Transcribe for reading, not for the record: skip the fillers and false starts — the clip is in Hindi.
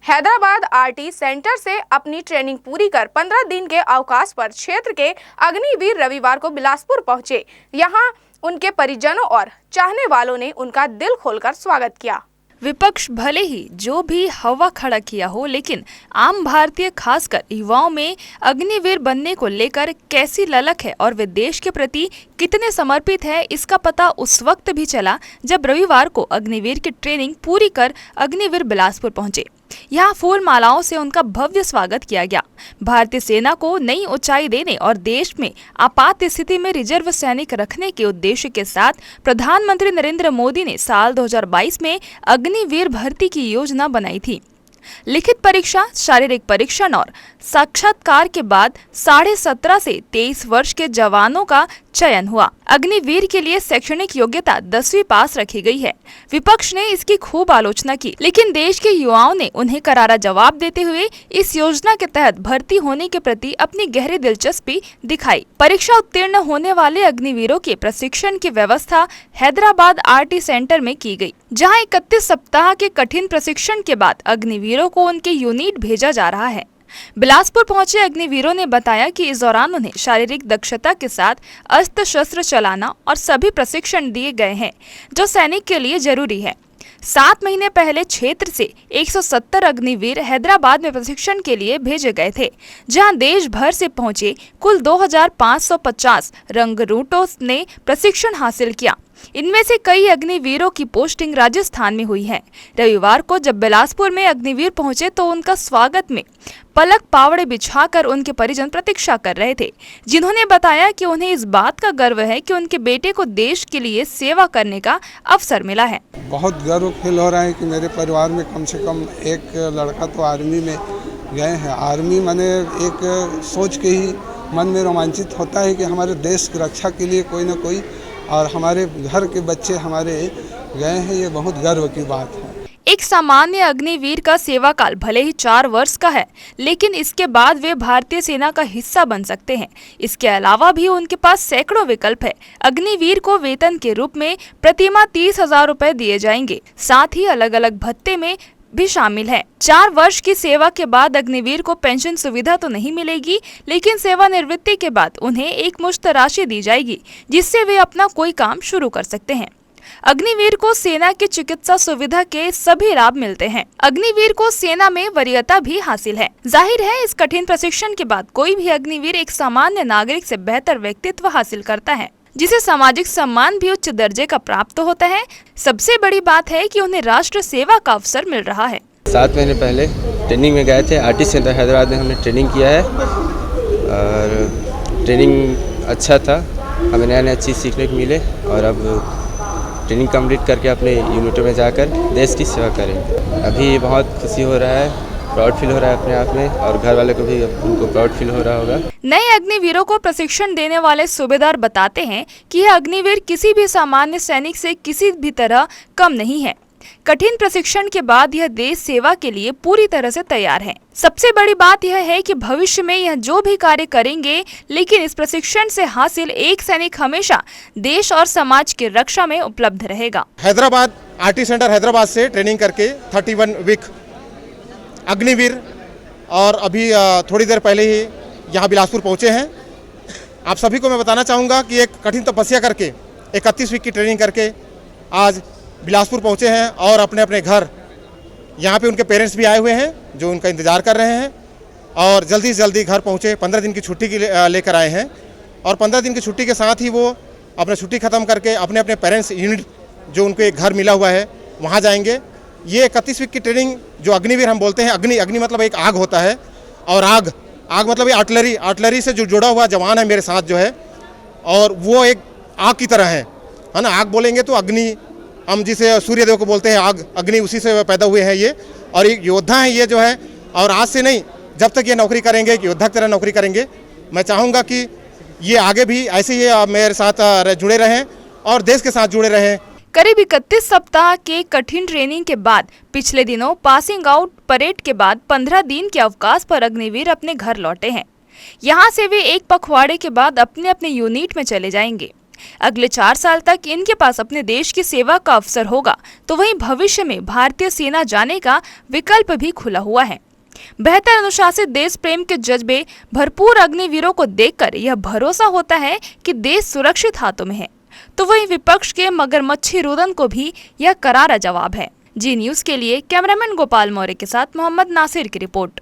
हैदराबाद आरटी सेंटर से अपनी ट्रेनिंग पूरी कर 15 दिन के अवकाश पर क्षेत्र के अग्निवीर रविवार को बिलासपुर पहुंचे। यहां उनके परिजनों और चाहने वालों ने उनका दिल खोलकर स्वागत किया। विपक्ष भले ही जो भी हवा खड़ा किया हो, लेकिन आम भारतीय खासकर युवाओं में अग्निवीर बनने को लेकर कैसी ललक है और वे देश के प्रति कितने समर्पित है, इसका पता उस वक्त भी चला जब रविवार को अग्निवीर की ट्रेनिंग पूरी कर अग्निवीर बिलासपुर पहुंचे। यहाँ फूल मालाओं से उनका भव्य स्वागत किया गया। भारतीय सेना को नई ऊंचाई देने और देश में आपात स्थिति में रिजर्व सैनिक रखने के उद्देश्य के साथ प्रधानमंत्री नरेंद्र मोदी ने साल 2022 में अग्निवीर भर्ती की योजना बनाई थी। लिखित परीक्षा, शारीरिक परीक्षण और साक्षात्कार के बाद 17.5 से 23 वर्ष के जवानों का चयन हुआ। अग्निवीर के लिए शैक्षणिक योग्यता 10वीं पास रखी गई है। विपक्ष ने इसकी खूब आलोचना की, लेकिन देश के युवाओं ने उन्हें करारा जवाब देते हुए इस योजना के तहत भर्ती होने के प्रति अपनी गहरी दिलचस्पी दिखाई। परीक्षा उत्तीर्ण होने वाले अग्निवीरों के प्रशिक्षण की व्यवस्था हैदराबाद आरटी सेंटर में की गई, जहां 31 सप्ताह के कठिन प्रशिक्षण के बाद अग्निवीरों को उनके यूनिट भेजा जा रहा है। बिलासपुर पहुंचे अग्निवीरों ने बताया कि इस दौरान उन्हें शारीरिक दक्षता के साथ अस्त्र शस्त्र चलाना और सभी प्रशिक्षण दिए गए हैं जो सैनिक के लिए जरूरी है। 7 महीने पहले क्षेत्र से 170 अग्निवीर हैदराबाद में प्रशिक्षण के लिए भेजे गए थे, जहां देश भर से पहुंचे कुल 2550 रंगरूटों ने प्रशिक्षण हासिल किया। इनमें से कई अग्निवीरों की पोस्टिंग राजस्थान में हुई है। रविवार को जब बिलासपुर में अग्निवीर पहुंचे तो उनका स्वागत में पलक पावड़े बिछाकर उनके परिजन प्रतीक्षा कर रहे थे, जिन्होंने बताया कि उन्हें इस बात का गर्व है कि उनके बेटे को देश के लिए सेवा करने का अवसर मिला है। बहुत गर्व फील हो रहा है कि मेरे परिवार में कम से कम एक लड़का तो आर्मी में गए हैं। आर्मी मैंने एक सोच के ही मन में रोमांचित होता है कि हमारे देश की रक्षा के लिए कोई न कोई और हमारे घर के बच्चे हमारे गए हैं। ये बहुत गर्व की बात है। एक सामान्य अग्निवीर का सेवा काल भले ही 4 वर्ष का है, लेकिन इसके बाद वे भारतीय सेना का हिस्सा बन सकते हैं। इसके अलावा भी उनके पास सैकड़ों विकल्प है। अग्निवीर को वेतन के रूप में प्रतिमाह 30,000 रुपए दिए जाएंगे। साथ ही अलग अलग भत्ते में भी शामिल है। 4 वर्ष की सेवा के बाद अग्निवीर को पेंशन सुविधा तो नहीं मिलेगी, लेकिन सेवानिवृत्ति के बाद उन्हें एक मुश्त राशि दी जाएगी, जिससे वे अपना कोई काम शुरू कर सकते हैं। अग्निवीर को सेना की चिकित्सा सुविधा के सभी लाभ मिलते हैं। अग्निवीर को सेना में वरीयता भी हासिल है। जाहिर है, इस कठिन प्रशिक्षण के बाद कोई भी अग्निवीर एक सामान्य नागरिक से बेहतर व्यक्तित्व हासिल करता है, जिसे सामाजिक सम्मान भी उच्च दर्जे का प्राप्त होता है। सबसे बड़ी बात है कि उन्हें राष्ट्र सेवा का अवसर मिल रहा है। 7 महीने पहले ट्रेनिंग में गए थे। आरटी सेंटर हैदराबाद में हमने ट्रेनिंग किया है और ट्रेनिंग अच्छा था। हमें नया चीज़ सीखने को मिले और अब ट्रेनिंग कंप्लीट करके अपने यूनिटों में जाकर देश की सेवा करेंगे। अभी बहुत खुशी हो रहा है, प्राउड फील हो रहा है अपने आप में, और घर वाले को भी उनको प्राउड फील हो रहा होगा। नए अग्निवीरों को प्रशिक्षण देने वाले सूबेदार बताते हैं कि यह अग्निवीर किसी भी सामान्य सैनिक से किसी भी तरह कम नहीं है। कठिन प्रशिक्षण के बाद यह देश सेवा के लिए पूरी तरह से तैयार है। सबसे बड़ी बात यह है कि भविष्य में यह जो भी कार्य करेंगे, लेकिन इस प्रशिक्षण से हासिल एक सैनिक हमेशा देश और समाज की रक्षा में उपलब्ध रहेगा। हैदराबाद आरटी सेंटर हैदराबाद से ट्रेनिंग करके 31 वीक अग्निवीर और अभी थोड़ी देर पहले ही यहाँ बिलासपुर पहुँचे हैं। आप सभी को मैं बताना चाहूँगा कि एक कठिन तपस्या करके 31 वीक की ट्रेनिंग करके आज बिलासपुर पहुँचे हैं और अपने अपने घर, यहाँ पे उनके पेरेंट्स भी आए हुए हैं जो उनका इंतज़ार कर रहे हैं, और जल्दी से जल्दी घर पहुँचे। 15 दिन की छुट्टी लेकर आए हैं और 15 दिन की छुट्टी के साथ ही वो अपना छुट्टी ख़त्म करके अपने अपने पेरेंट्स यूनिट जो उनको एक घर मिला हुआ है वहाँ जाएंगे। ये 31 वीक की ट्रेनिंग जो अग्निवीर हम बोलते हैं, अग्नि मतलब एक आग होता है, और आग मतलब ये आर्टिलरी से जो जुड़ा हुआ जवान है मेरे साथ जो है, और वो एक आग की तरह है ना। आग बोलेंगे तो अग्नि, हम जिसे सूर्यदेव को बोलते हैं आग, अग्नि उसी से पैदा हुए हैं ये, और एक योद्धा है ये जो है। और आज से नहीं, जब तक ये नौकरी करेंगे, एक योद्धा की तरह नौकरी करेंगे। मैं चाहूँगा कि ये आगे भी ऐसे ही मेरे साथ जुड़े रहें और देश के साथ जुड़े रहें। करीब 31 सप्ताह के कठिन ट्रेनिंग के बाद पिछले दिनों पासिंग आउट परेड के बाद 15 दिन के अवकाश पर अग्निवीर अपने घर लौटे हैं। यहाँ से वे एक पखवाड़े के बाद अपने अपने यूनिट में चले जाएंगे। अगले 4 साल तक इनके पास अपने देश की सेवा का अवसर होगा, तो वहीं भविष्य में भारतीय सेना जाने का विकल्प भी खुला हुआ है। बेहतर अनुशासित देश प्रेम के जज्बे भरपूर अग्निवीरों को देखकर यह भरोसा होता है कि देश सुरक्षित हाथों में है। तो वहीं विपक्ष के मगरमच्छी रुदन को भी यह करारा जवाब है। जी न्यूज़ के लिए कैमरामैन गोपाल मौर्य के साथ मोहम्मद नासिर की रिपोर्ट।